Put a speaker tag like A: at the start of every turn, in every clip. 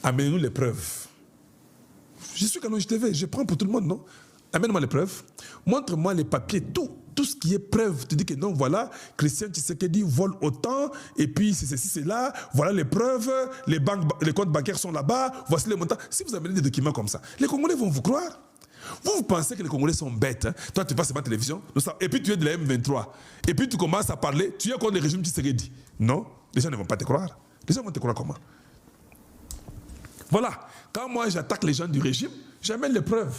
A: Amenez-nous les preuves. Je suis Canonge TV, je prends pour tout le monde, non? Amène-moi les preuves. Montre-moi les papiers, tout ce qui est preuve. Tu dis que non, voilà, Christian Tshisekedi vole autant, et puis c'est ceci, c'est là, voilà les preuves, les comptes bancaires sont là-bas, voici les montants. Si vous amenez des documents comme ça, les Congolais vont vous croire. Vous pensez que les Congolais sont bêtes, hein? Toi, tu passes sur ma télévision, et puis tu es de la M23, et puis tu commences à parler, tu es contre le régime Tshisekedi. Non, les gens ne vont pas te croire. Les gens vont te croire comment? Voilà, quand moi j'attaque les gens du régime, j'amène les preuves.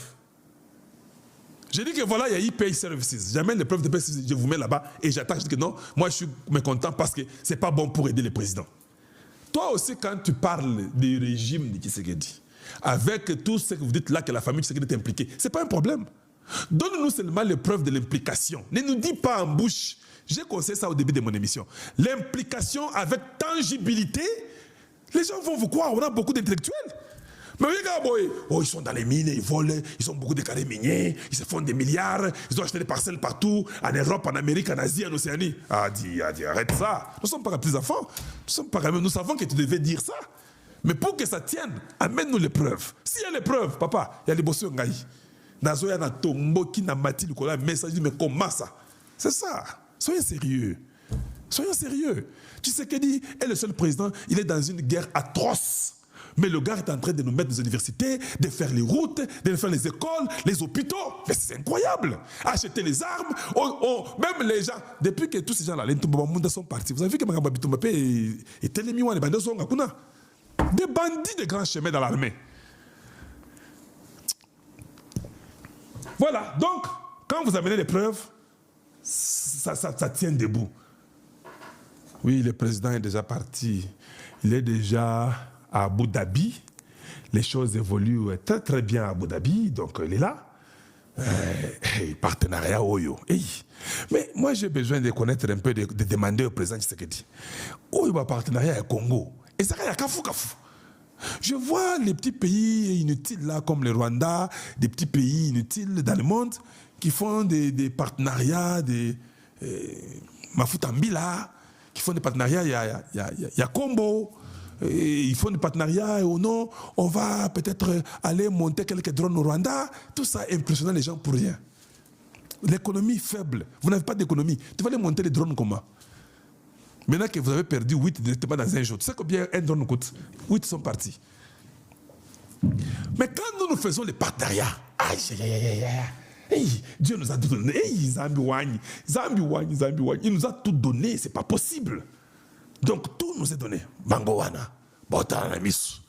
A: Je dis que voilà, il y a ePay Services. J'amène les preuves de PayServices, je vous mets là-bas et j'attaque. Je dis que non, moi je suis mécontent parce que ce n'est pas bon pour aider les présidents. Toi aussi, quand tu parles du régime de Tshisekedi, avec tout ce que vous dites là, que la famille Tshisekedi est impliquée, ce n'est pas un problème. Donne-nous seulement les preuves de l'implication. Ne nous dis pas en bouche. J'ai conseillé ça au début de mon émission. L'implication avec tangibilité, les gens vont vous croire. On a beaucoup d'intellectuels. Mais regarde, ils sont dans les mines, ils volent, ils ont beaucoup de carrés miniers, ils se font des milliards, ils ont acheté des parcelles partout, en Europe, en Amérique, en Asie, en Océanie. Arrête ça. Nous ne sommes pas petits enfants. Nous savons que tu devais dire ça. Mais pour que ça tienne, amène-nous les preuves. S'il y a les preuves, papa, il y a les bosseux ngaï. Nazoya na tombo qui n'a mati le colère, mais ça dit, mais comment ça? C'est ça. Soyez sérieux. Soyez sérieux. Tshisekedi est le seul président, il est dans une guerre atroce. Mais le gars est en train de nous mettre des universités, de faire les routes, de faire les écoles, les hôpitaux. Mais c'est incroyable. Acheter les armes, même les gens. Depuis que tous ces gens-là, les Ntumba sont partis, vous avez vu que Magamba Bitumbape et Telemiwa, les bandits sont Ngakuna. Des bandits de grands chemins dans l'armée. Voilà. Donc, quand vous amenez les preuves, ça tient debout. Oui, le président est déjà parti. Il est déjà à Abu Dhabi. Les choses évoluent très très bien à Abu Dhabi, donc il est là. Partenariat Oyo. Mais moi j'ai besoin de connaître un peu, de demander au président Tshisekedi. Oyo va partenariat avec Congo. Et ça y a Kafu. Je vois les petits pays inutiles là, comme le Rwanda, des petits pays inutiles dans le monde, qui font des partenariats, des Mafutambila, qui font des partenariats, il y a Combo. Et ils font des partenariats et non, on va peut-être aller monter quelques drones au Rwanda. Tout ça impressionnant les gens pour rien. L'économie faible. Vous n'avez pas d'économie. Tu vas aller monter les drones comment? Maintenant que vous avez perdu 8 directement dans un jour, tu sais combien un drone coûte? 8 sont partis. Mais quand nous faisons les partenariats, Dieu nous a tout donné. Il nous a tout donné, c'est pas possible. Donc tout nous est donné. Bangowana, Botana Miss.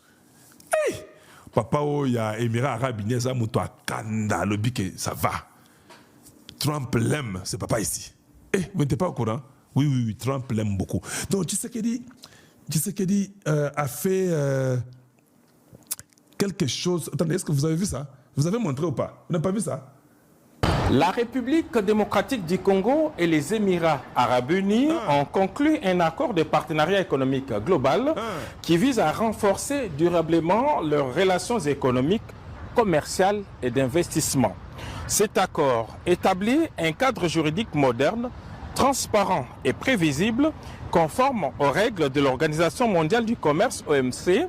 A: Papa, il y a Émirats Arabes Unis, ça m'a kanda le bique, ça va. Trump l'aime, c'est papa ici. Vous n'êtes pas au courant? Oui, Trump l'aime beaucoup. Donc Tshisekedi a fait quelque chose. Attendez, est-ce que vous avez vu ça? Vous avez montré ou pas? Vous n'avez pas vu ça?
B: La République démocratique du Congo et les Émirats arabes unis ont conclu un accord de partenariat économique global qui vise à renforcer durablement leurs relations économiques, commerciales et d'investissement. Cet accord établit un cadre juridique moderne, transparent et prévisible, conforme aux règles de l'Organisation mondiale du commerce (OMC),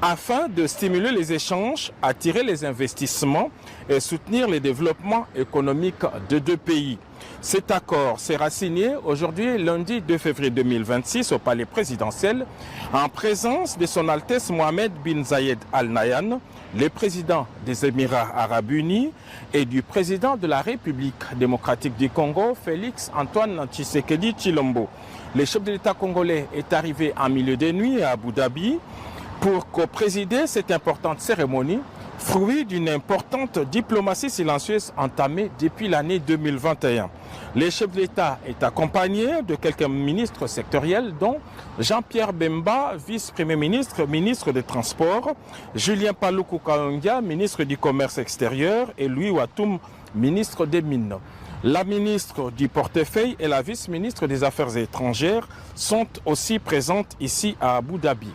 B: afin de stimuler les échanges, attirer les investissements et soutenir le développement économique de deux pays. Cet accord sera signé aujourd'hui, lundi 2 février 2026, au palais présidentiel, en présence de son Altesse Mohamed bin Zayed Al Nahyan, le président des Émirats arabes unis, et du président de la République démocratique du Congo, Félix Antoine Tshisekedi Tshilombo. Le chef de l'État congolais est arrivé en milieu de nuit à Abu Dhabi pour co-présider cette importante cérémonie, fruit d'une importante diplomatie silencieuse entamée depuis l'année 2021. Le chef de l'État est accompagné de quelques ministres sectoriels, dont Jean-Pierre Bemba, vice-premier ministre, ministre des Transports, Julien Paluku Kahongya, ministre du Commerce extérieur, et Louis Watoum, ministre des Mines. La ministre du Portefeuille et la vice-ministre des Affaires étrangères sont aussi présentes ici à Abu Dhabi.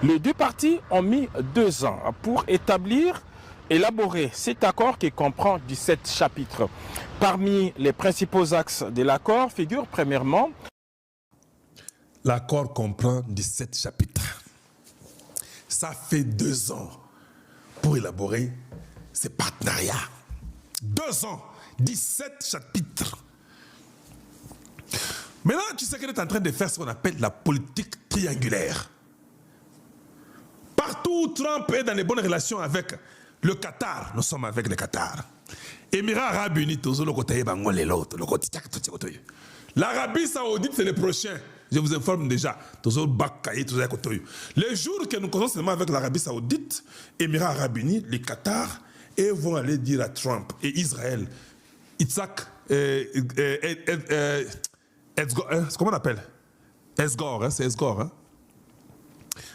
B: Les deux parties ont mis 2 ans pour élaborer cet accord qui comprend 17 chapitres. Parmi les principaux axes de l'accord figurent premièrement...
A: L'accord comprend 17 chapitres. Ça fait 2 ans pour élaborer ces partenariats. 2 ans, 17 chapitres. Maintenant, tu sais qu'elle est en train de faire ce qu'on appelle la politique triangulaire. Partout où Trump est dans les bonnes relations avec le Qatar, nous sommes avec le Qatar. Émirats Arabes Unis, l'Arabie Saoudite, c'est le prochain. Je vous informe déjà. Les jours que nous commençons seulement avec l'Arabie Saoudite, Émirats Arabes Unis, le Qatar, et vont aller dire à Trump et Israël, Itzhak, comment on appelle? Esgor, hein, c'est Esgor, hein?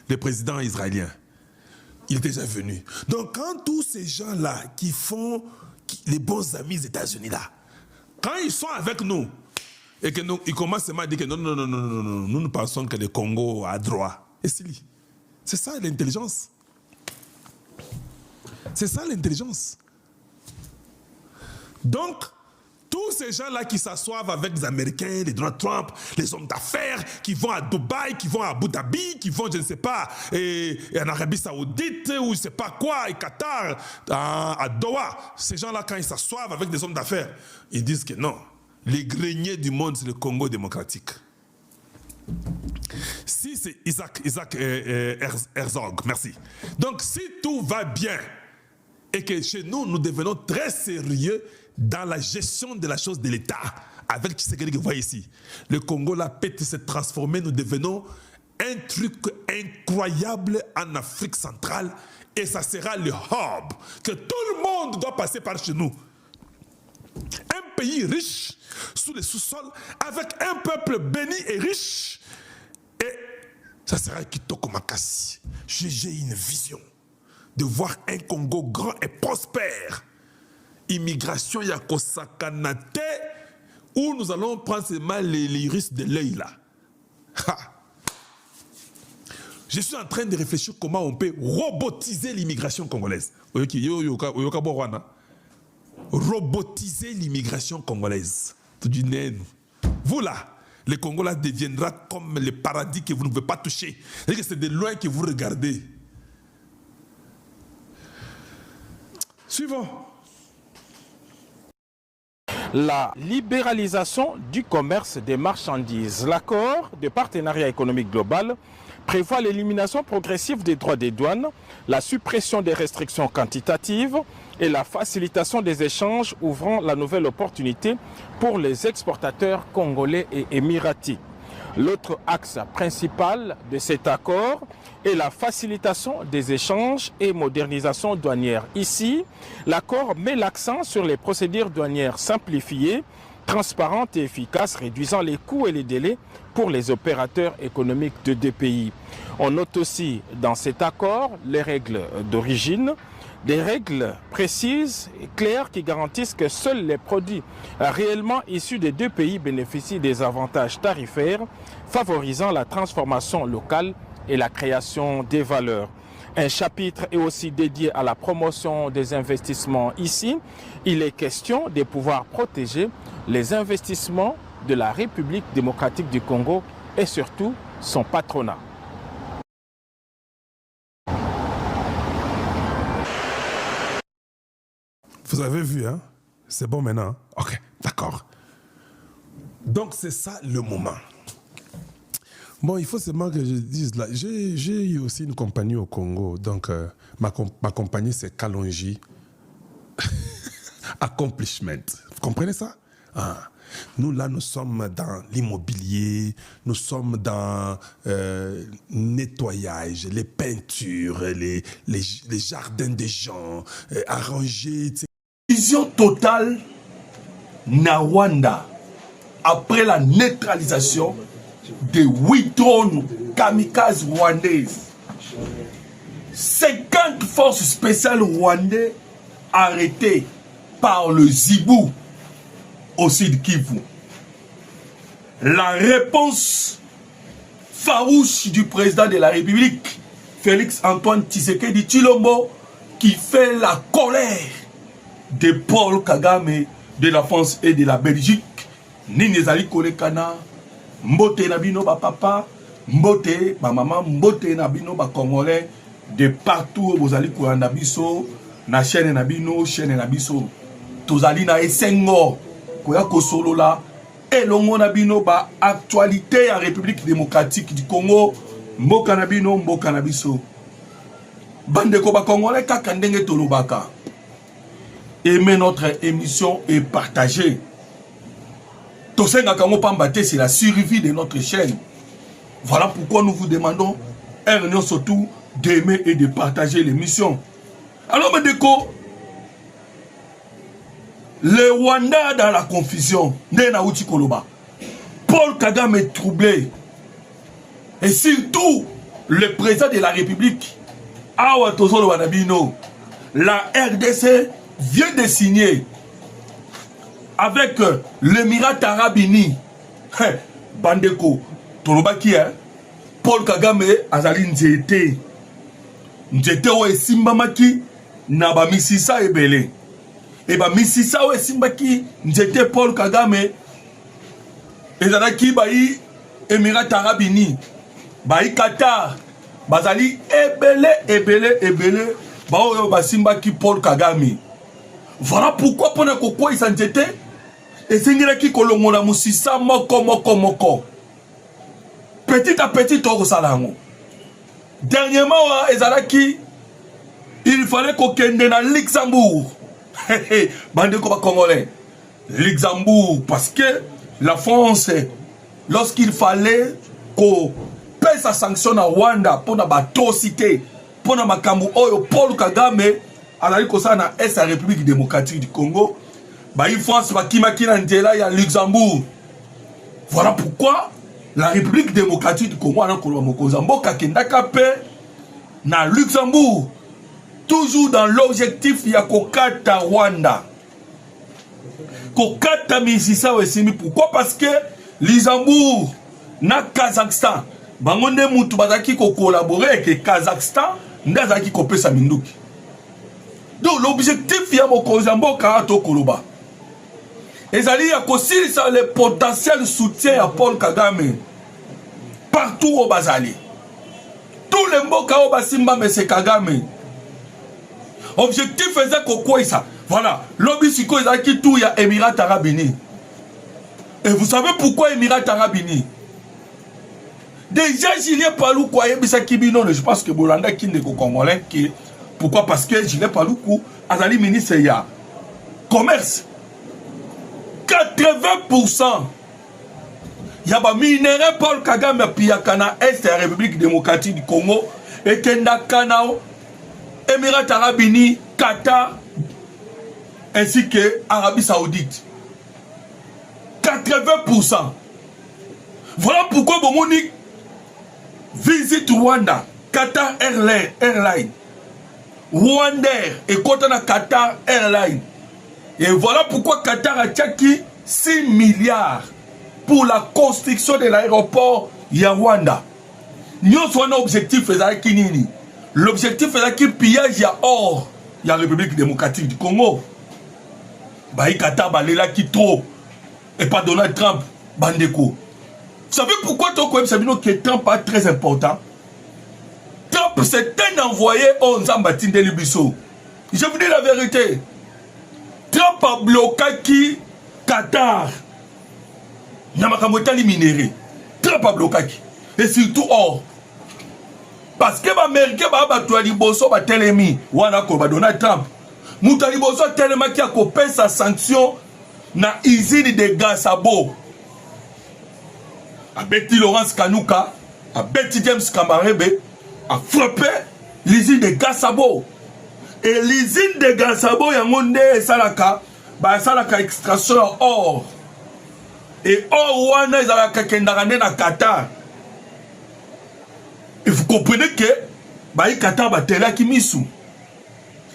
A: Le président israélien. Il est déjà venu. Donc, quand tous ces gens-là qui font les bons amis des États-Unis, là, quand ils sont avec nous, et qu'ils commencent seulement à dire que non, nous pensons que le Congo a droit. Et c'est ça l'intelligence. C'est ça l'intelligence. Donc, tous ces gens-là qui s'assoivent avec les Américains, les Donald Trump, les hommes d'affaires, qui vont à Dubaï, qui vont à Abu Dhabi, qui vont, je ne sais pas, en Arabie Saoudite, ou je ne sais pas quoi, et Qatar, à Doha, ces gens-là, quand ils s'assoivent avec des hommes d'affaires, ils disent que non, les greniers du monde, c'est le Congo démocratique. Si c'est Isaac Herzog, merci. Donc, si tout va bien, et que chez nous, nous devenons très sérieux dans la gestion de la chose de l'État, avec Tshisekedi que vous voyez ici, le Congo là peut se transformer, nous devenons un truc incroyable en Afrique centrale, et ça sera le hub, que tout le monde doit passer par chez nous. Un pays riche, sous les sous-sols, avec un peuple béni et riche, et ça sera Kitoko Makassi. J'ai une vision de voir un Congo grand et prospère. Immigration Yakosakanate, où nous allons prendre seulement les risques de l'œil là. Je suis en train de réfléchir comment on peut robotiser l'immigration congolaise. Robotiser l'immigration congolaise. Vous là, le Congo là deviendra comme le paradis que vous ne pouvez pas toucher. C'est de loin que vous regardez. Suivant.
B: La libéralisation du commerce des marchandises. L'accord de partenariat économique global prévoit l'élimination progressive des droits des douanes, la suppression des restrictions quantitatives et la facilitation des échanges, ouvrant la nouvelle opportunité pour les exportateurs congolais et émiratis. L'autre axe principal de cet accord est la facilitation des échanges et modernisation douanière. Ici, l'accord met l'accent sur les procédures douanières simplifiées, transparentes et efficaces, réduisant les coûts et les délais pour les opérateurs économiques de deux pays. On note aussi dans cet accord les règles d'origine, des règles précises et claires qui garantissent que seuls les produits réellement issus des deux pays bénéficient des avantages tarifaires, favorisant la transformation locale et la création des valeurs. Un chapitre est aussi dédié à la promotion des investissements ici. Il est question de pouvoir protéger les investissements de la République démocratique du Congo et surtout son patronat.
A: Vous avez vu, hein? C'est bon maintenant? Ok, d'accord. Donc, c'est ça le moment. Bon, il faut seulement que je dise là, j'ai eu aussi une compagnie au Congo. Donc, ma compagnie, c'est Kalonji Accomplishment. Vous comprenez ça? Ah. Nous, là, nous sommes dans l'immobilier, nous sommes dans nettoyage, les peintures, les jardins des gens, arranger.
C: Vision totale na Rwanda après la neutralisation des 8 drones kamikazes rwandaises. 50 forces spéciales rwandaises arrêtées par le Zibou au Sud Kivu. La réponse farouche du président de la République, Félix Antoine Tshisekedi Tshilombo, qui fait la colère de Paul Kagame, de la France et de la Belgique. Ninezali Kolekana, Mbote Nabino ba papa, Mbote ba maman, Mbote Nabino ba Congolais, de partout vous allez kolanda biso na chaîne na bino chaîne na biso tozali na esengo koya kosolola elongo na bino ba actualité ya République démocratique du Congo mboka na bino mboka na biso bandeko ba congolais kaka ndenge tolobaka. Aimez notre émission et partagez. Tosenga Kango Pambate, c'est la survie de notre chaîne. Voilà pourquoi nous vous demandons, surtout, d'aimer et de partager l'émission. Alors, Medeko, le Rwanda dans la confusion, Nena Uchi Koloba, Paul Kagame est troublé. Et surtout, le président de la République, Awa Tozolo Wanabino, la RDC vient de signer avec l'Émirat Arabe Uni. Bandeko, Tolobaki, Paul Kagame azali Nzete. Nzete o esimbamaki na ba misisa ebele. Et ba misisa o esimbaki Nzete Paul Kagame ezalaki bayi Émirat Arabe Uni. Bayi Qatar. Bazali ebele. Ba oyo basimbaki Paul Kagame. Voilà pourquoi pendant que ils s'en étaient et c'est qui kolongola musisa moko. Petit à petit au salango. Dernièrement ezalaki il fallait qu'on kende na Luxembourg. Bande ko ba congolais. Luxembourg parce que la France lorsqu'il fallait qu'on paie sa sanction à Rwanda pour na atrocité pour na makambo oyo Paul Kagame alali kosana est la République démocratique du Congo, bah France bakimaki na nzela ya Luxembourg. Voilà pourquoi la République démocratique du Congo ana kolwa mokonza mboka kendaka pe na Luxembourg toujours dans l'objectif ya kokata Rwanda. Kokata misisa wesimi pourquoi parce que Luxembourg na Kazakhstan bangonde mutu bazaki ko collaborer avec Kazakhstan ndazaki kopesa minduki. Donc l'objectif ya mokonzambo karato koloba. Ezali ya kosilisa le potentiel soutien à Paul Kagame partout au Bazali. Tous les mboka au Basimba mais c'est Kagame. Objectif est quoi ça? Voilà, l'obisiko ezaki tout ya Émirat Arabe Uni. Et vous savez pourquoi Émirat Arabe Uni? Déjà Julien Paluku quoi yebisa kibino, je pense que Bolanda kinde ko congolais qui. Pourquoi? Parce que Julien Paluku azali ministre ya commerce. 80% ya ba minéraux Paul Kagame piyakana est la République démocratique du Congo et kenda kanao Émirats Arabes Unis, Qatar ainsi que Arabie Saoudite. 80%. Voilà pourquoi Bomoni visite Rwanda, Qatar Airlines. Rwandair et Kotana Qatar Airlines. Et voilà pourquoi Qatar a tchaki 6 milliards pour la construction de l'aéroport Rwanda. Nous avons un objectif, l'objectif est qu'il pillage or la République démocratique du Congo. Baï Qatar balela qui trop et pas Donald Trump bandeko. Vous savez pourquoi que Trump est très important? Trump c'est un envoyé au Nzambatinde Libiso. Je vous dis la vérité. Trump a bloqué qui Qatar. Namakamotali minéré. Trump a bloqué. Et surtout or. Parce que les Américains ont liboso ba telemi wana ko ba Donald Trump. Muta liboso telema qui a coupé sa sanction na usine de Gasabo. A Betty Laurence Kanuka, a Betty James Kamarebe a frappé l'usine de Gasabo. Et l'usine de Gasabo yangonde salaka ba salaka extraction or. Et or wana ezalaka kendakande na Qatar. Et vous comprenez que Baï Qatar batela Kimisu.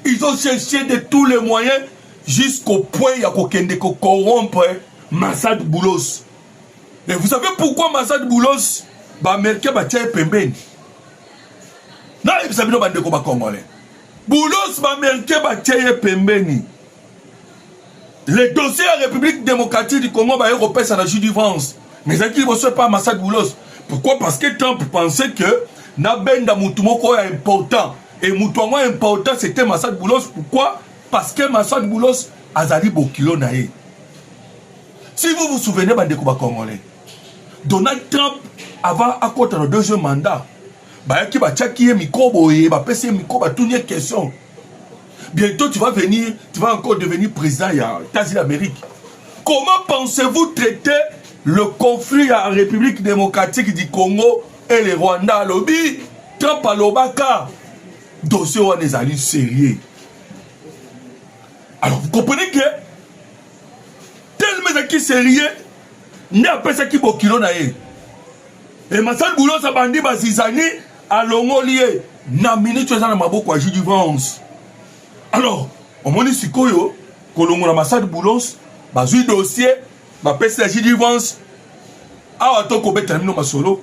C: Ils ont cherché de tous les moyens jusqu'au point de corrompre Massad Boulos. Et vous savez pourquoi Massad Boulos ba Américain batia pembeni? Non, vous savez pas de quoi congolais. Boulos ba Américain batia pembeni. Les dossiers à la République démocratique du Congo ba européen ça la judivance. Mais ça qui ne reçoit pas Massad Boulos. Pourquoi? Parce que Trump pensait que Nabenda Moutumoko est important. Et Moutouango important, c'était Massad Boulos. Pourquoi? Parce que Massad Boulos Azali Bokilo Nae. Si vous vous souvenez, Bandeko Congolais, Donald Trump, avant à côté de 2e mandat, Bayaki Bachaki Mikoboye, Bapesi Mikoba, toutes les questions. Bientôt, tu vas encore devenir président des États-Unis d'Amérique. Comment pensez-vous traiter le conflit en République démocratique du Congo et le Rwanda? Lobby, Trump à l'Obaka. Dossier on est allé sérieux. Alors vous comprenez que tellement qui sérieux n'est pas ça qui bokilo nae. Et Massad Boulos a bandi bazizani à l'ongolier na minute tu es dans maboko à Judivance. Alors on m'a dit sikoyo kolongo na Massad Boulos bazui dossier ba pesa Judivance awa to ko beta mino masolo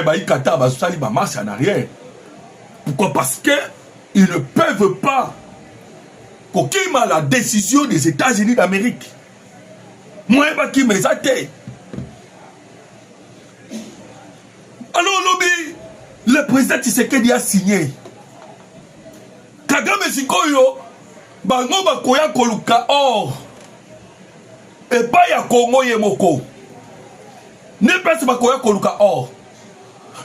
C: ba ikata ba sali ba marche en arrière. Pourquoi? Parce que ils ne peuvent pas qu'aucun la décision des États-Unis d'Amérique. Moi, je qui me zate. Alors, lobby, le président Tshisekedi a signé. Kagame Sikoyo, bango bakoya koluka or. Et pas ya Congo yemoko. Ne pas bakoya koluka or.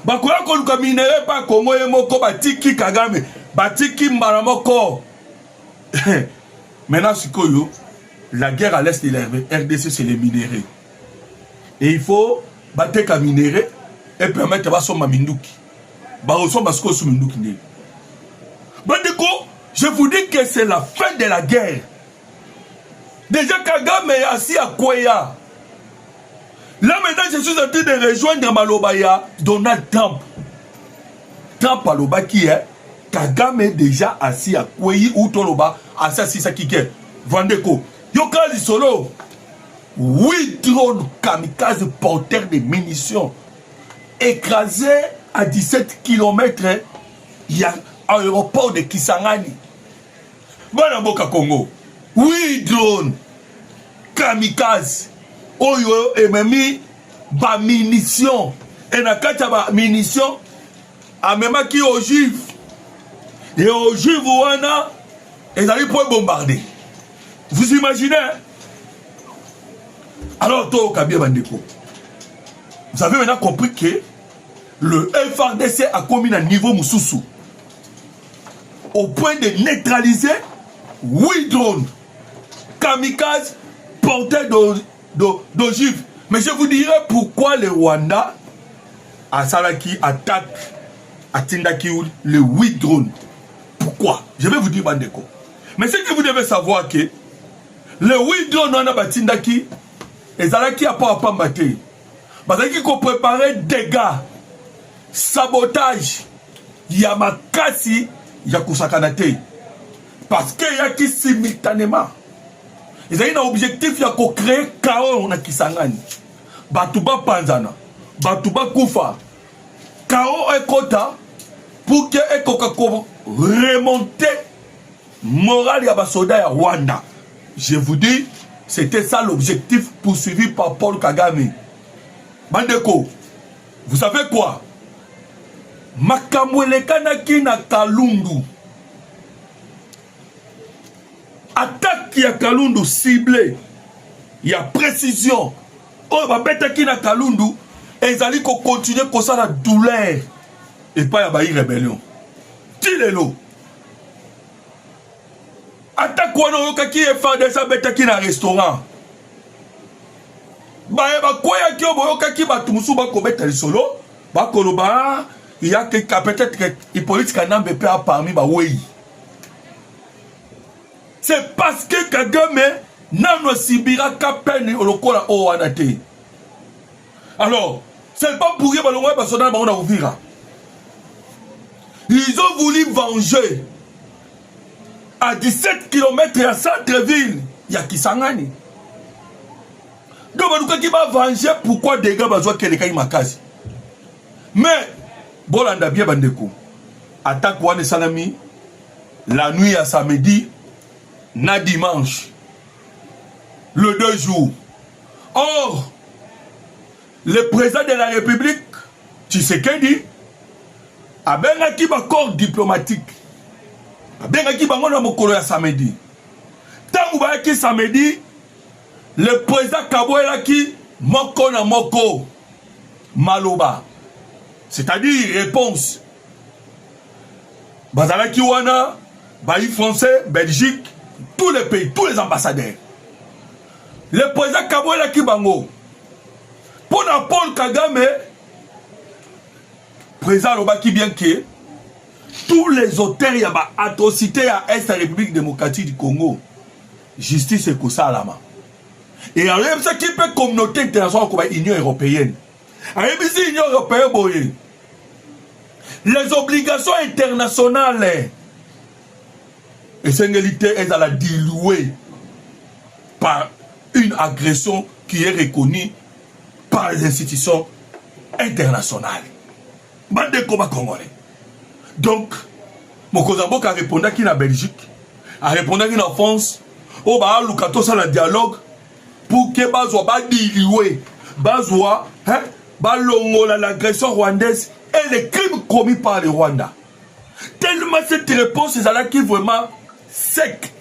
C: Bakoya koluka minere pa Congo yemoko batiki Kagame. Batiki Maramoko. Maintenant, Sikoyo, la guerre à l'est de la RDC, c'est les minéraux. Et il faut battre les minéraux et permettre de faire Minduki. Je vous dis que c'est la fin de la guerre. Déjà, Kagame est assis à Kouya. Là, maintenant, je suis en train de rejoindre Malobaya, Donald Trump. Trump à Loba qui est Kagame est déjà assis à Kouyi ou Toloba, assis à Kike. Vandeko. Yokali solo. 8 drones kamikazes porteurs de munitions écrasés à 17 km. Il y a un aéroport de Kisangani. Banamboka Congo. 8 drones kamikazes. Oyo ememi ba munitions. Et nakata ba munitions. Amema ki aux juifs. Et aux juifs, ils allaient pour bombarder. Vous imaginez? Alors, vous avez maintenant compris que le FARDC a commis un niveau Moussoussou au point de neutraliser 8 drones kamikazes portés d'ogives. Mais je vous dirai pourquoi le Rwanda a Salaki attaque à Tindaki les 8 drones. Pourquoi? Je vais vous dire, Bandeko. Mais ce que vous devez savoir que les 8 drones on a batindaki et Zalaki a pas à pambater. Parce qu'ils ont préparé dégâts, sabotage, yamakasi, yakusakanate. Parce qu'il y a qui simultanément. Ils ont un objectif de créer chaos na Kisangani. Batuba Panzana, Batuba Koufa. Chaos et Kota pour que Ekokako remonter moral ya basoda ya Rwanda. Je vous dis, c'était ça l'objectif poursuivi par Paul Kagame. Bandeko, vous savez quoi? Makamwele kanaki na Kalundu. Attaque ya Kalundu ciblée. Il y a précision. Oh, babetaki na Kalundu. Et ils allaient continuer comme ça la douleur. Et pas y a rébellion. Tilelo. Attaque wana yoka ki FARDC betaki na restaurant. Ba koya ki oboyoka ki batu musu ba ko beta lisolo, ba koloba il y a que peut-être que Hippolyte Kanambe peut parmi ba oui. C'est parce que Kagame nano sibira kapeni olokola o wanate. Alors, c'est pas pour rien balongwa ba sona ba on a ouvira. Ils ont voulu venger. À 17 km à centre-ville, il y a Kisangani. Donc, qui va venger pourquoi des gars besoin que les cas makasi. Mais, Bolanda bien bandeko. Attaque Wane Salami, la nuit à samedi, na dimanche. Le 2 jours. Or, le président de la République, Tshisekedi, a bien acquis un corps diplomatique. Abengaki bango na mokolo ya samedi. Tangu bayaki samedi, le président Kaboelaki moko na moko maloba. C'est-à-dire réponse. Bazalaki wana, bayi français, Belgique, tous les pays, tous les ambassadeurs. Le président Kaboelaki bango. Pour Paul Kagame, président Lobaki bien que tous les auteurs y a atrocité à Est la République démocratique du Congo. Justice et Kosalama. Et alors, il y a ça qui peut communauté internationale comme l'Union européenne. Alors, il y a l'Union européenne. Les obligations internationales. Et c'est une réalité, elles sont diluées par une agression qui est reconnue par les institutions internationales. Bande combat congolais. Donc, Mokozambo a répondu qu'il en Belgique, a répondu qu'il en France, au bas Lukato ça le dialogue pour que Bazoua ba dilué, Bazoua, hein, balongola l'agression rwandaise et les crimes commis par le Rwanda. Tellement cette réponse est là qui est vraiment sec,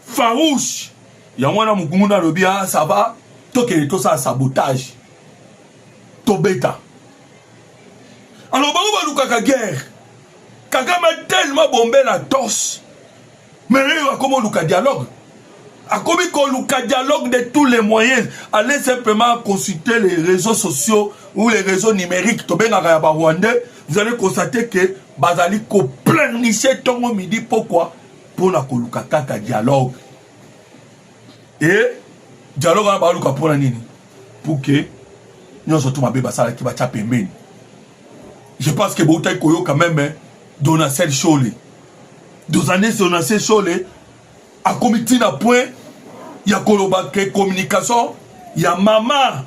C: farouche. Il y a un moukoumuna lobia, ça va, tout ça sabotage, to bêta. Alors, Barouba Lukaka guerre. Kagame a tellement bombé la torse. Mais il a comment Luka dialogue. A comment Luka dialogue de tous les moyens. Allez simplement consulter les réseaux sociaux ou les réseaux numériques. Vous allez constater que Bazali ko pleurnicher ton midi. Pourquoi? Pour la Luka Kaka dialogue. Et dialogue à Baluka pour la nini. Pour que nous sommes tous ma bébé qui va taper men. Je pense que Bouta Koyo quand même Donacel Cholé. 2 années Donacel Cholé a comité d'un point, il y a communication, il y a maman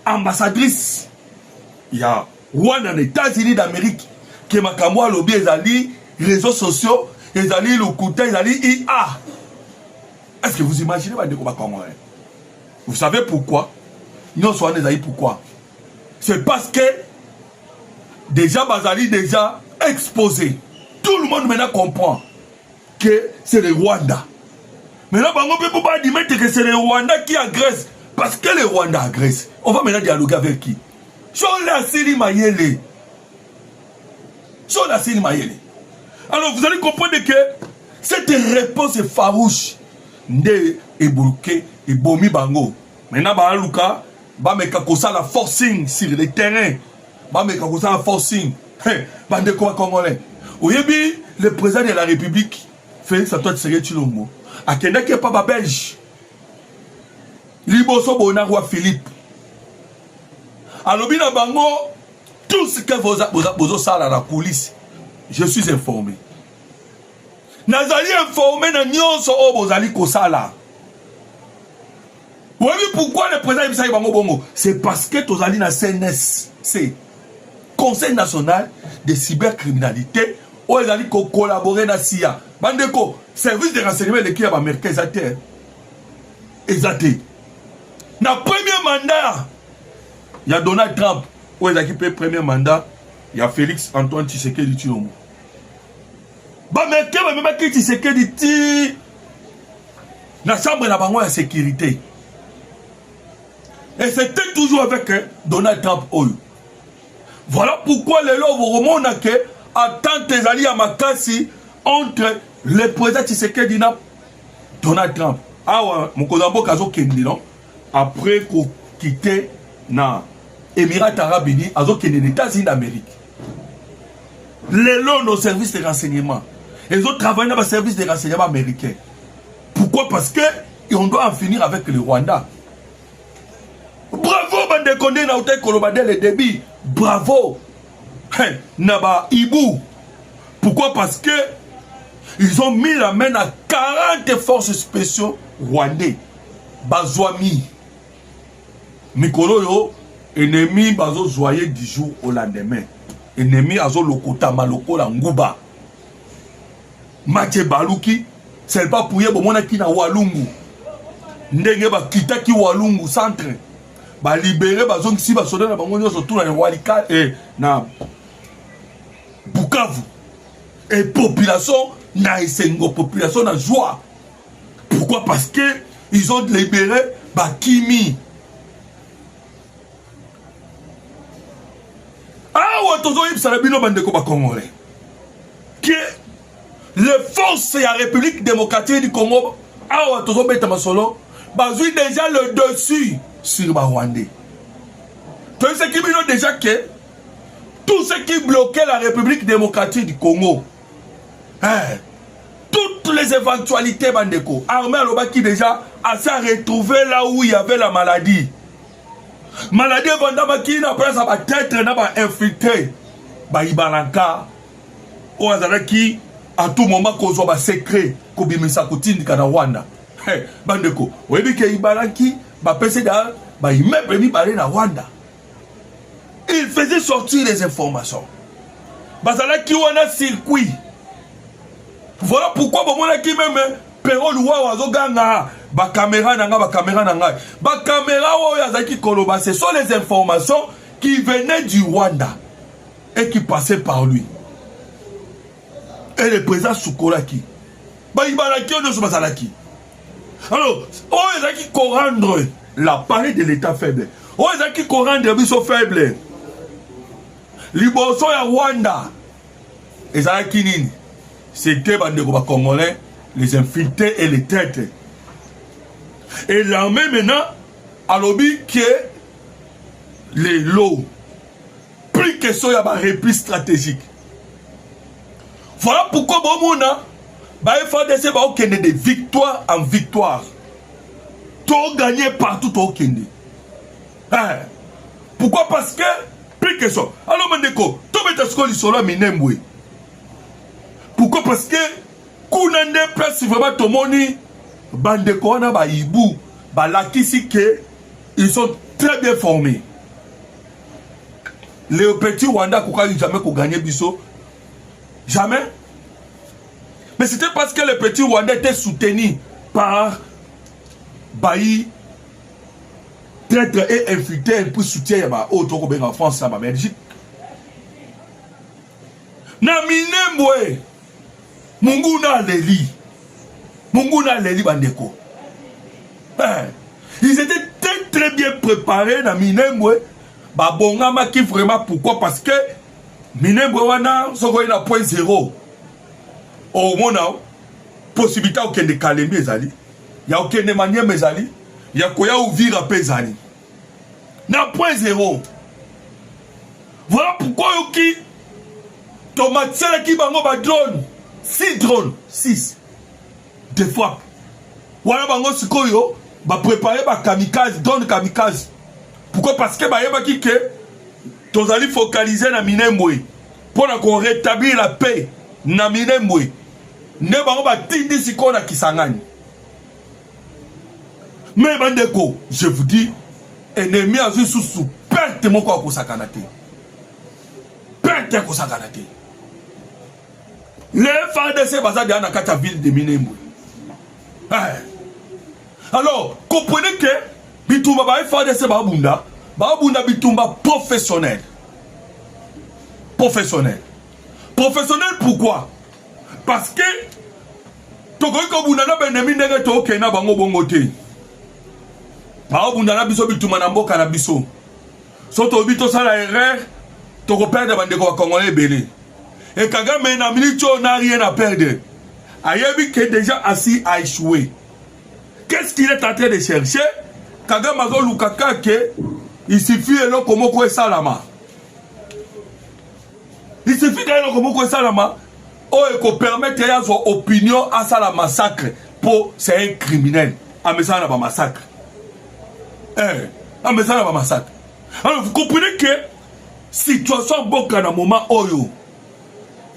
C: ambassadrice, il y a Rwanda des États-Unis d'Amérique qui m'a kamwa lobby ezali réseaux sociaux, ezali le côté ezali IA. Est-ce que vous imaginez pas de quoi congolais? Vous savez pourquoi? Non soit ezali pourquoi? C'est parce que déjà Bazali déjà exposé. Tout le monde maintenant comprend que c'est le Rwanda. Maintenant, on ne peut pas dire que c'est le Rwanda qui agresse. Parce que le Rwanda agresse. On va maintenant dialoguer avec qui? Chola Sili Mayele. Chola Sili Mayele. Alors vous allez comprendre que cette réponse est farouche. Nde ebouké et bomi bango. Maintenant, Baluka, Bameka kosa la forcing sur le terrain. Bameka kosa la forcing. Bande quoi congolais. Oyebi, le président de la République, Félix Antoine Tshisekedi Tshilombo, a kenda qui est pas belge. Liboso Bonarwa Philippe. Alors, bina bango, tout ce que vous savez à la coulisse, je suis informé. Nazali informé na nyonso o bozali kosala. Oui, pourquoi le président Ibisa Bango Bongo? C'est parce que tozali na CNS, c'est Conseil national de cybercriminalité, où ils allaient collaborer na CIA. Bandeko, service de renseignement de qui a américain exacté. Exacté. Na premier mandat, il y a Donald Trump, où ils ont premier mandat, il y a Félix Antoine Tshisekedi Tshilombo. Américain, même qui Tshisekedi na chambre na bango la sécurité. Et c'était toujours avec Donald Trump. Voilà pourquoi les lois vous remontent que attente des alliés à Makassi entre le président Tshisekedi et Donald Trump. Ah ouais, mon cousin Kazo Kendi, non? Après qu'on quitte na Émirats Arabes Unis, Azo Kendi, les États-Unis d'Amérique. Les lois nos services de renseignement. Ils ont travaillé dans le service de renseignement américain. Pourquoi? Parce que on doit en finir avec le Rwanda. Bravo, Bande Condé, Naouté Kolobadel et Déby. Bravo. Naba Ibou. Pourquoi? Parce que ils ont mis la main à 40 forces spéciaux rwandais. Bazouami. Mikolo yo, ennemi bazo zoyer du jour au lendemain. Ennemi azo lokota maloko la nguba. Mathieu Balouki, c'est pas pour y avoir qui na Walungu. Ndenge ba kitaki Walungu centre. Ba libérer ba zone si ba soda na bango nyoso tout na Walika et na Bukavu. Et population na esengo population na joie. Pourquoi? Parce que ils ont libéré Bakimi. Ah ouais, tozo ibsalabino bandeko ba Congolais. Que les forces de la République démocratique du Congo, ah ouais, tozo beta masolo, bazui déjà le dessus sur ba Rwandais. Tout ce qui ont déjà que tout ce qui bloquait la République démocratique du Congo, hein, toutes les éventualités bandeko, armée Aloba qui déjà a s'est retrouvé là où il y avait la maladie. Maladie Vandama qui n'a pas sa tête n'a pas infiltré. Ba Ibalanka, ou Azaraki, à tout moment qu'on soit secret, qu'on bimisa kotindi kana Rwanda. Hey, bandeko, oui mais que Ibalanki, ba PCDA, ba immeuble mi parler na Rwanda. Il faisait sortir les informations. Bazalaki wana circuit. Voilà pourquoi bon qui même Pero Luwa Wazoganga ba caméra nanga ba caméra nanga ba caméra o yazaki koloba, ce sont les informations qui venaient du Rwanda et qui passaient par lui. Et le président Soukolaki ba ibalaki on se bazalaki. Alors, o yazaki ko rendre l'appareil de l'état faible. O yazaki ko rendre biso faible. Liboso ya Rwanda ezalaki nini? C'était bandeko ba Congolais, les infiltrés et les têtes. Et l'armée maintenant a lobby que les lots plus que ça y a un repli stratégique. Voilà pourquoi bon mona ba FARDC ba okende de victoire en victoire. Tout gagner partout au Kende. Hein? Pourquoi? Parce que plus que ça. Alors mandeko, to betasko lisolo minembwe. Pourquoi? Parce que Kounande place vraiment Tomoni bandeko wana ba ibu ba lakisi que ils sont très bien formés. Les petits Rwanda koukali jamais ko gagner biso. Jamais. Mais c'était parce que les petits Rwandais étaient soutenus par Bailly traître et infiltré pour soutenir bah autre que en France en Belgique. Na minembwe Munguna Leli bandeko. Ils étaient très bien préparés dans Minembwe. Ba bongama qui vraiment pourquoi? Parce que Minembwe wana soko ina point zéro. Au mona possibilité aucun de Kalemi ezali. Ya aucun de Maniema ezali. Ya koya Uvira pezali. Na point zéro. Voilà pourquoi yoki tomatsela ki bango ba drone. 6 drones, 6 de frappe. Voilà bango sikoyo ba préparer ba kamikaze, drone kamikaze. Pourquoi? Parce que ba yeba ki ke tozali focaliser na Minembwe pour qu'on rétablir la paix na Minembwe. Ne bango ba tindi sikoyo na Kisangani. Mais bandeko, je vous dis, ennemi a sous perte mon corps pour sakanate. Perte pour sakanate. Les FARDC basés dans la ville de Minembwe. Alors, comprenez que Bitumba ba FARDC babunda Bitumba professionnel. Professionnel. Professionnel pourquoi? Parce que Tokoy ko bunda na benemi ndenge to okena bango bongo te. Ba bunda na biso Bitumba na mboka na biso. Soto bito sala erreur to ko perdre bandeko ba Congolais belé. Et Kagame n'a rien à perdre. Ayebi qui est déjà assis à échouer. Qu'est-ce qu'il est en train de chercher? Kagame a Lukaka que il suffit de l'eau comme quoi salama. Il suffit de l'eau comme quoi salama. Oh, et qu'on permette à son opinion à ça la massacre. Pour c'est un criminel. À mais ça n'a pas massacre. À mais ça n'a pas massacre. Alors vous comprenez que situation bon qu'à un moment oyo.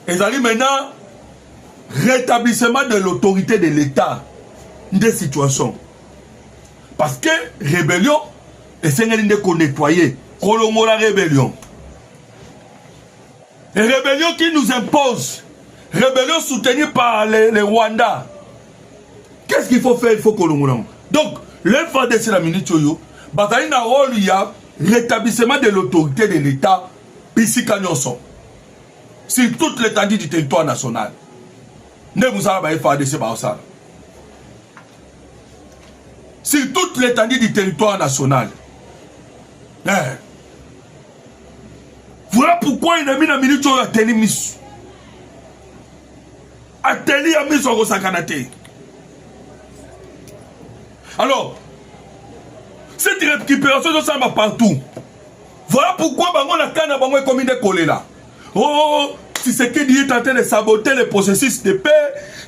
C: Et ça dit maintenant rétablissement de l'autorité de l'État des situations. Parce que rébellion, et c'est une qu'on nettoyer. Colombo la rébellion. Et rébellion qui nous impose. Rébellion soutenue par les Rwandais. Qu'est-ce qu'il faut faire? Il faut Colombo. Donc, le FARDC la minute yo, bataille na rôle il y a rétablissement de l'autorité de l'État. Ici Kanyoson. Sur toute l'étendue du territoire national. Ne vous avez pas FADC Baosala. Sur toute l'étendue du territoire national. Voilà pourquoi il a mis la minute à Télé Miss. À Télé a mis son Sakanate. Alors, cette récupération de ça va partout. Voilà pourquoi Bango la canne a Bango est comme une école là. Oh, Tshisekedi est en train de saboter le processus de paix.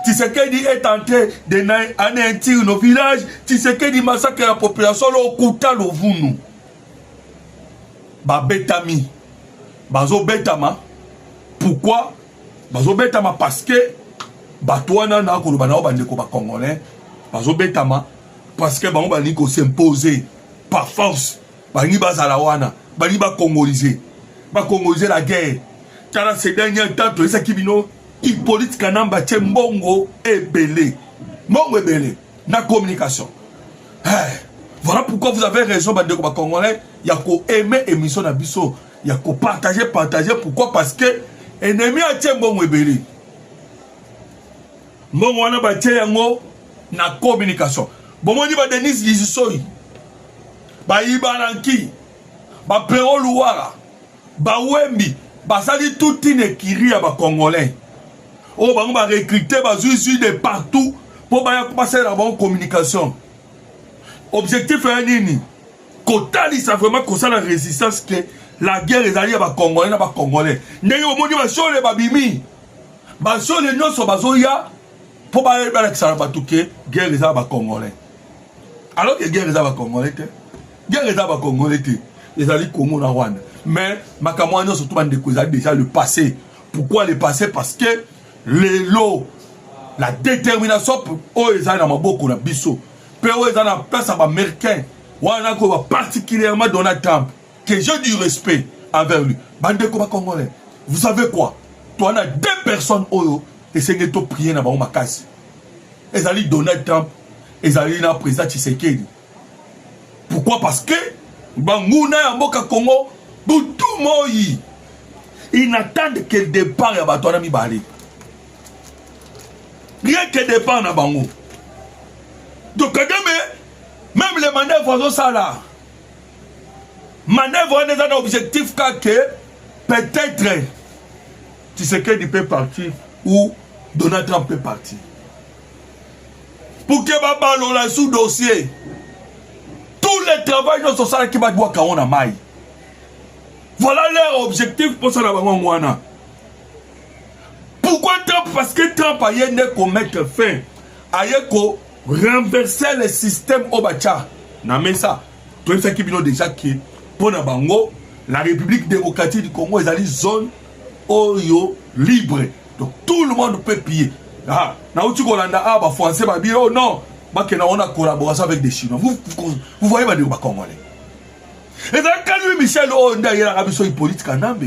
C: Tshisekedi est en train d'anéantir nos villages. Tshisekedi massacre la population au Kouta Lovunu. Betami. Bazo Betama. Pourquoi? Bazo Betama parce que Batouana na Kolobana Bandeko ba Congolais. Bazo Betama parce que Bango Bandeko s'imposer par force. Bani Bazalawana. Bani ba Congoliser. Ba Congoliser la guerre. Car ces derniers temps, les Akibino, Hippolyte Kanamba, Mbongo et Belé. Mbongo et Belé. Na communication. Voilà pourquoi vous avez raison, Bandeko ba Congolais. Il y a qu'à aimer l'émission d'Abisso. Il y a qu'à partager. Pourquoi? Parce que l'ennemi a tient Mbongo et Belé. Mbongo a battu na communication. Bon, on dit que Denis Lizisoy, Ibaranki, Pero Louara, Wembi, Basali toute une écurie à Congolais. On va recruter de partout pour passer la bonne communication. Objectif est nini. Kotali, ça vraiment que ça la résistance que la guerre est allée à Congolais, à Congolais. N'est-ce pas dit que les babimi, les gens sont bazoya pour parler de ça la guerre est à Congolais. Alors que guerre est à Congolais, guerre est à Congolais. Les alliés Congo na Rwanda. Mais Makamouano surtout déjà le passé. Pourquoi le passé? Parce que les lots, la détermination pour eux ils ont beaucoup na biso. Pour eux ils ont la place américain. Wana ko particulièrement Donald Trump que j'ai du respect envers lui. Bande comme Congolais. Vous savez quoi? Toi on a deux personnes oyo et c'est que tu prier na ba makasi. Ils alliés Donald Trump, ils alliés na président Tshisekedi. Pourquoi? Parce que Bangouna ya mboka Congo, tout moi, ils n'attendent que le départ ya Batouana Mibali. Rien que le départ na Bango. Donc même les manœuvres sont ça là. Manœuvre n'est un objectif que peut-être Tshisekedi peut partir ou Donald Trump peut partir. Pour que Babalo la sous dossier. Tous les travails dans ce salaire qui va voir quand on a maille. Voilà leur objectif pour ça la Wana. Pourquoi Trump? Parce que Trump a yéné qu'on mette fin. A yéné qu'on renverser le système au Bacha. Na mais ça. Tout ce qui est déjà qui pour na bango, la République démocratique du Congo est une zone oyo libre. Donc tout le monde peut piller. Ah, na uti Kolanda ah ba français ba dire oh non. On a collaboration avec des Chinois. Vous voyez les Congolais. Et quand lui Michel Onda il a rabissé Hippolyte Kanambe.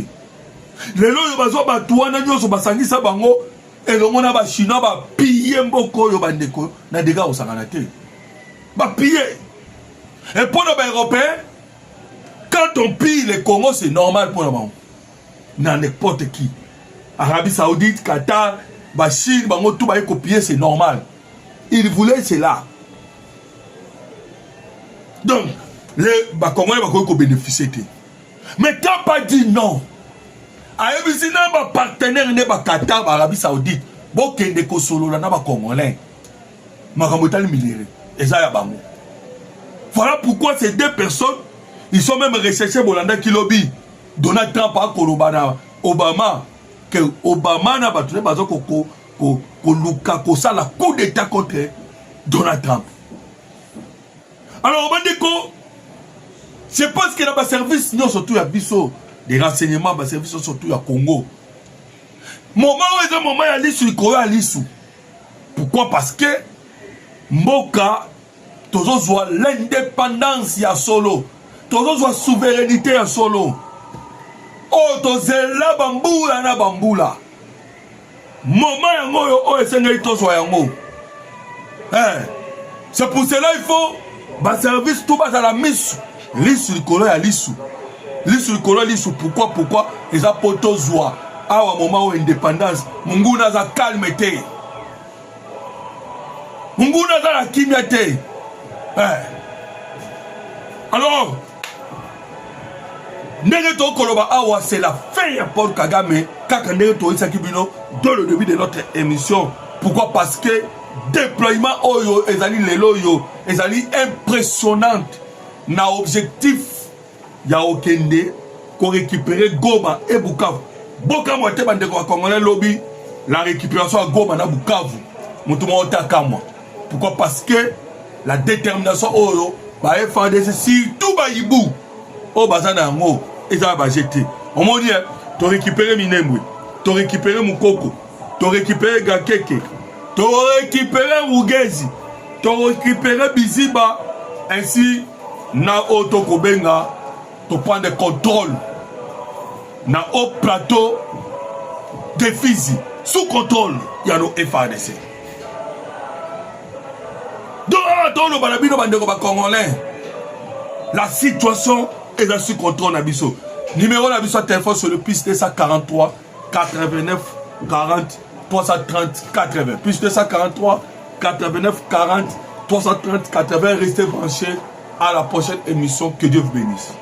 C: Les lois bazo batouana nyoso basangisa bango et le monde ba Chinois ba piller mboko yo bandeko na dégâts au sanganate. Ba piller. Et pour les Européens, quand on pille le Congo c'est normal pour nous. N'importe qui. Arabie Saoudite, Qatar, ba Chine, bango tout ba copier c'est normal. Il voulait cela. Donc, les Congolais vont bénéficier. Mais quand pas dit non, Aébisi n'a pas partenaire n'est pas Qatar, Arabie Saoudite, bon qu'il n'est solo là n'a pas Congolais. Makamotal Milere, et ça y a bango. Voilà pourquoi ces deux personnes, ils sont même recherchés Bolanda Kilobi, Donald Trump à Kolobana, Obama, que Obama n'a pas trouvé bazo koko. Ça la coup d'état contre Donald Trump. Alors on va dire que c'est parce qu'il y a un service non surtout à Bisso des renseignements un service surtout à Congo. Moment où il y a un moment à l'issue il y a l'issue. Pourquoi? Parce que Mboka toujours l'indépendance ya solo, toujours la souveraineté ya solo. Oh toujours la bamboula na bamboula. Moment yango o esengeli toswa yango. C'est pour cela il faut ba service tout bas à la mise lisu likolo ya lisu. Lisu likolo lisu pourquoi les apoto zwa awa moment où indépendance munguna za calme té. Nguna dans la kimia. Alors, Nereto Koloba Awa, c'est la fin de Paul Kagame, Kaka Nereto Isakibino, dans le début de notre émission. Pourquoi? Parce que déploiement Oyo, Ezali Leloyo, Ezali impressionnante. Na objectif, ya Okende, qu'on récupère Goma et Bukavu. Boka Mwate Bandeko Congolais Lobby, la récupération à Goma na Bukavu. Moutouma Otakamwa. Pourquoi? Parce que la détermination Oyo, bah FADC, surtout Baïbou, au Bazana Ngo, et ça va jeter. On m'a dit, tu récupéré Minembwe, tu récupéré Moukoko, tu récupéré Gakeke, tu récupéré Rugezi, tu récupéré Biziba, ainsi, na Oto Kobenga, tu prends des contrôles, na haut plateau de Fizi, sous contrôle, il y a nos FADC. Dans le balabino bandeko ba congolais, la situation est sous contrôle Nabiso. Numéro Nabiso téléphone sur le plus 243 89 40 330 80. Plus 243 89 40 330 80. Restez branchés à la prochaine émission. Que Dieu vous bénisse.